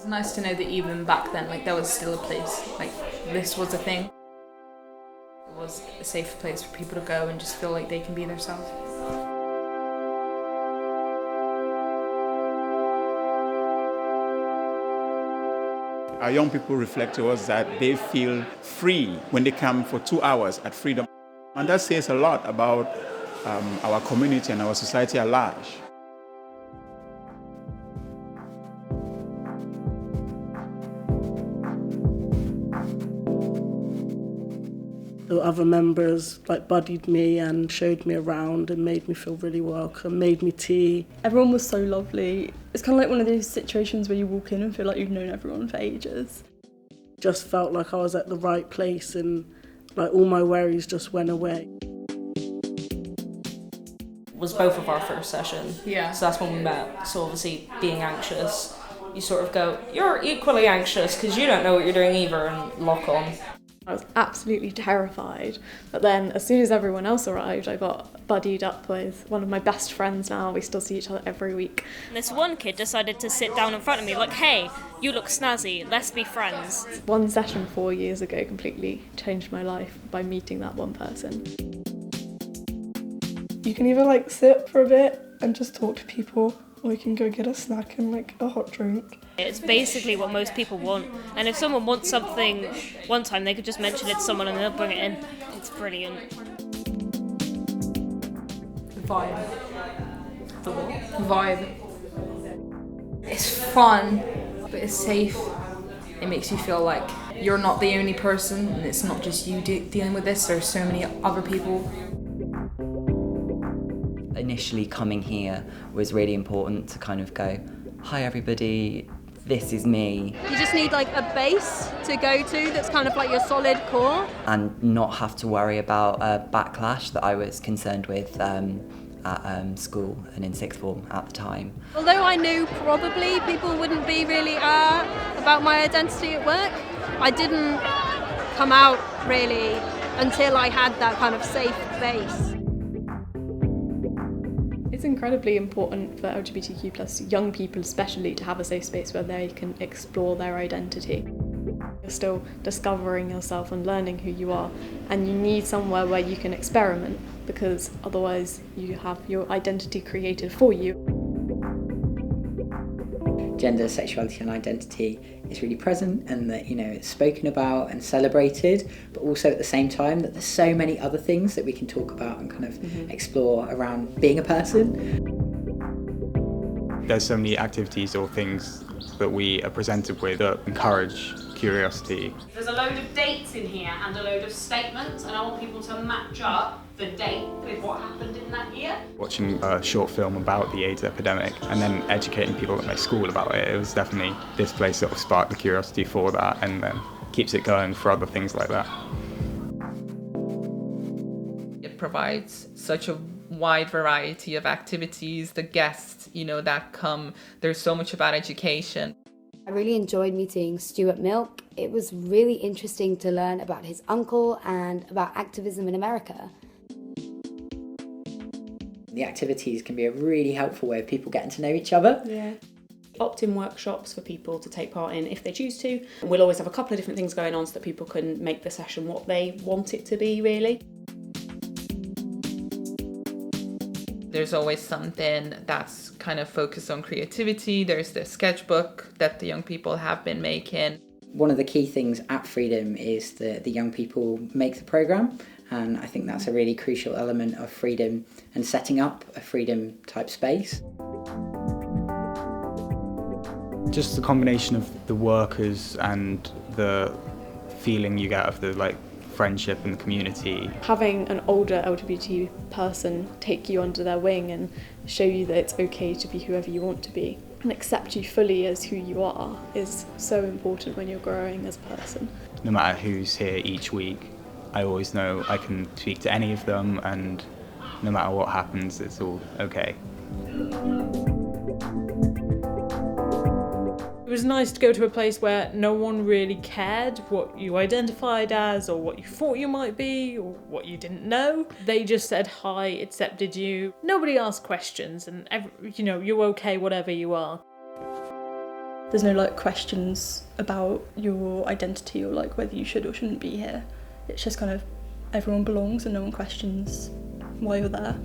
It's nice to know that even back then, like, there was still a place, like, this was a thing. It was a safe place for people to go and just feel like they can be themselves. Our young people reflect to us that they feel free when they come for 2 hours at Freedom. And that says a lot about our community and our society at large. The other members like buddied me and showed me around and made me feel really welcome, made me tea. Everyone was so lovely. It's kind of like one of those situations where you walk in and feel like you've known everyone for ages. Just felt like I was at the right place and like all my worries just went away. It was both of our first session. Yeah. So that's when we met. So obviously being anxious, you sort of go, you're equally anxious because you don't know what you're doing either, and lock on. I was absolutely terrified, but then as soon as everyone else arrived, I got buddied up with one of my best friends now. We still see each other every week. And this one kid decided to sit down in front of me like, hey, you look snazzy, let's be friends. One session 4 years ago completely changed my life by meeting that one person. You can either like sit for a bit and just talk to people, or you can go get a snack and like a hot drink. It's basically what most people want. And if someone wants something one time, they could just mention it to someone and they'll bring it in. It's brilliant. The vibe. The what? The vibe. It's fun, but it's safe. It makes you feel like you're not the only person and it's not just you dealing with this. There's so many other people. Initially coming here was really important to kind of go, hi everybody, this is me. You just need like a base to go to that's kind of like your solid core. And not have to worry about a backlash that I was concerned with at school and in sixth form at the time. Although I knew probably people wouldn't be really about my identity at work, I didn't come out really until I had that kind of safe base. It's incredibly important for LGBTQ plus young people especially to have a safe space where they can explore their identity. You're still discovering yourself and learning who you are, and you need somewhere where you can experiment, because otherwise you have your identity created for you. Gender, sexuality and identity is really present, and that, you know, it's spoken about and celebrated, but also at the same time that there's so many other things that we can talk about and kind of explore around being a person. There's so many activities or things that we are presented with that encourage curiosity. There's a load of dates in here and a load of statements, and I want people to match up the date with what happened in that year. Watching a short film about the AIDS epidemic and then educating people at my school about it, it was definitely this place that sparked the curiosity for that and then keeps it going for other things like that. It provides such a wide variety of activities, the guests, that come. There's so much about education. I really enjoyed meeting Stuart Milk. It was really interesting to learn about his uncle and about activism in America. The activities can be a really helpful way of people getting to know each other. Yeah. Opt-in workshops for people to take part in if they choose to. And we'll always have a couple of different things going on so that people can make the session what they want it to be, really. There's always something that's kind of focused on creativity. There's the sketchbook that the young people have been making. One of the key things at Freedom is that the young people make the programme, and I think that's a really crucial element of Freedom and setting up a Freedom type space. Just the combination of the workers and the feeling you get of the friendship and the community. Having an older LGBT person take you under their wing and show you that it's okay to be whoever you want to be and accept you fully as who you are is so important when you're growing as a person. No matter who's here each week, I always know I can speak to any of them, and no matter what happens, it's all okay. It was nice to go to a place where no one really cared what you identified as or what you thought you might be or what you didn't know. They just said hi, accepted you. Nobody asked questions, and you're okay whatever you are. There's no like questions about your identity or like whether you should or shouldn't be here. It's just kind of everyone belongs and no one questions why you're there.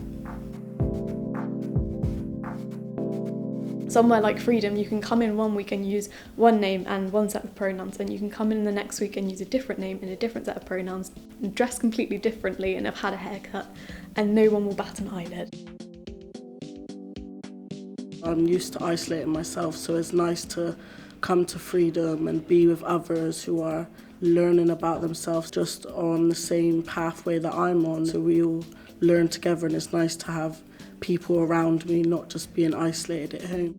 Somewhere like Freedom, you can come in one week and use one name and one set of pronouns, and you can come in the next week and use a different name and a different set of pronouns, and dress completely differently and have had a haircut, and no one will bat an eyelid. I'm used to isolating myself, so it's nice to come to Freedom and be with others who are learning about themselves just on the same pathway that I'm on. So we all learn together, and it's nice to have people around me, not just being isolated at home.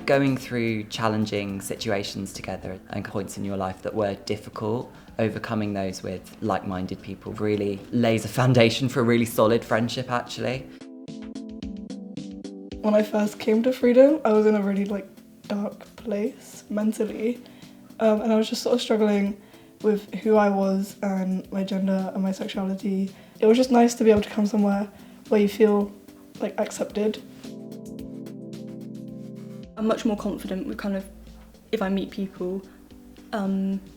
Going through challenging situations together and points in your life that were difficult, overcoming those with like-minded people really lays a foundation for a really solid friendship, actually. When I first came to Freedom, I was in a really like dark place mentally, and I was just sort of struggling with who I was and my gender and my sexuality. It was just nice to be able to come somewhere where you feel like accepted. I'm much more confident with kind of, if I meet people,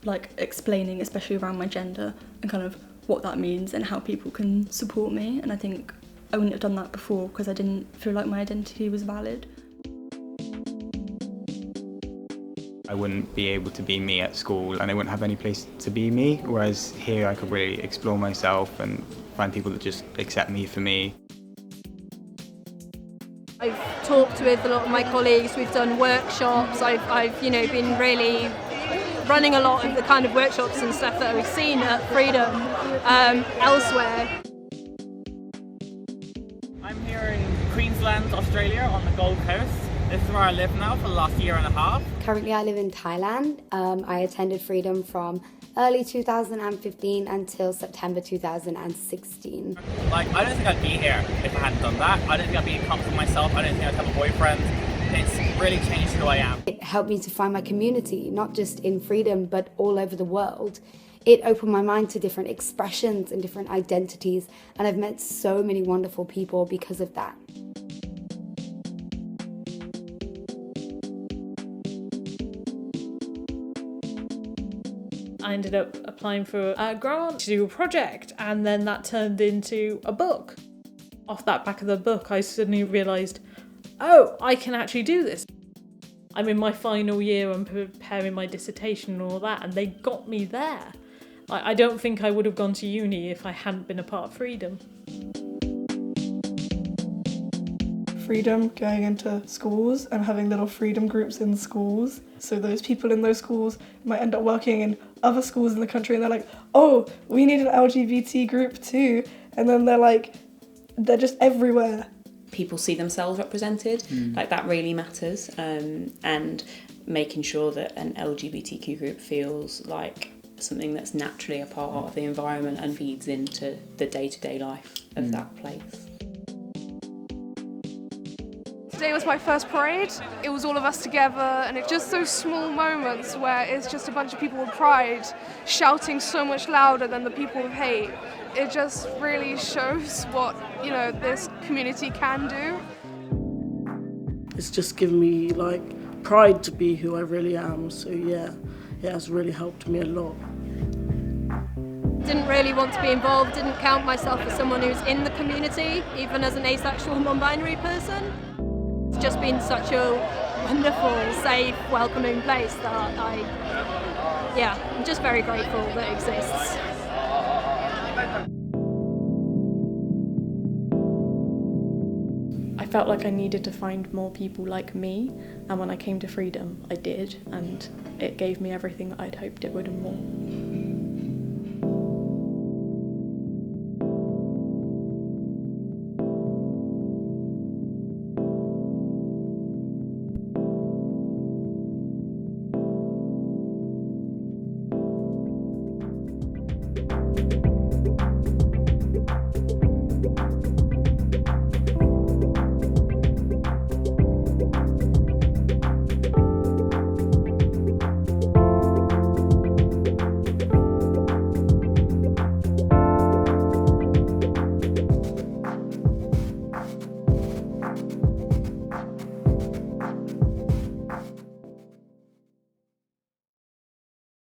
like explaining, especially around my gender and kind of what that means and how people can support me. And I think I wouldn't have done that before because I didn't feel like my identity was valid. I wouldn't be able to be me at school and I wouldn't have any place to be me, whereas here I could really explore myself and find people that just accept me for me. I've talked with a lot of my colleagues, we've done workshops, I've been really running a lot of the kind of workshops and stuff that we've seen at Freedom elsewhere. I'm here in Queensland, Australia, on the Gold Coast. This is where I live now for the last year and a half. Currently I live in Thailand. I attended Freedom from early 2015 until September 2016. I don't think I'd be here if I hadn't done that. I don't think I'd be comfortable myself. I don't think I'd have a boyfriend. It's really changed who I am. It helped me to find my community, not just in Freedom, but all over the world. It opened my mind to different expressions and different identities, and I've met so many wonderful people because of that. I ended up applying for a grant to do a project, and then that turned into a book. Off that back of the book, I suddenly realised, oh, I can actually do this. I'm in my final year, I'm preparing my dissertation and all that, and they got me there. I don't think I would have gone to uni if I hadn't been a part of Freedom. Freedom, going into schools and having little Freedom groups in schools. So those people in those schools might end up working in other schools in the country and they're like, oh, we need an LGBT group too. And then they're just everywhere. People see themselves represented, like that really matters. And making sure that an LGBTQ group feels like something that's naturally a part of the environment and feeds into the day-to-day life of that place. Today was my first parade. It was all of us together, and it's just those small moments where it's just a bunch of people with pride shouting so much louder than the people with hate. It just really shows what, this community can do. It's just given me pride to be who I really am. So yeah, it has really helped me a lot. Didn't really want to be involved, didn't count myself as someone who's in the community, even as an asexual, non-binary person. It's just been such a wonderful, safe, welcoming place that I'm just very grateful that it exists. I felt like I needed to find more people like me, and when I came to Freedom, I did, and it gave me everything that I'd hoped it would and more.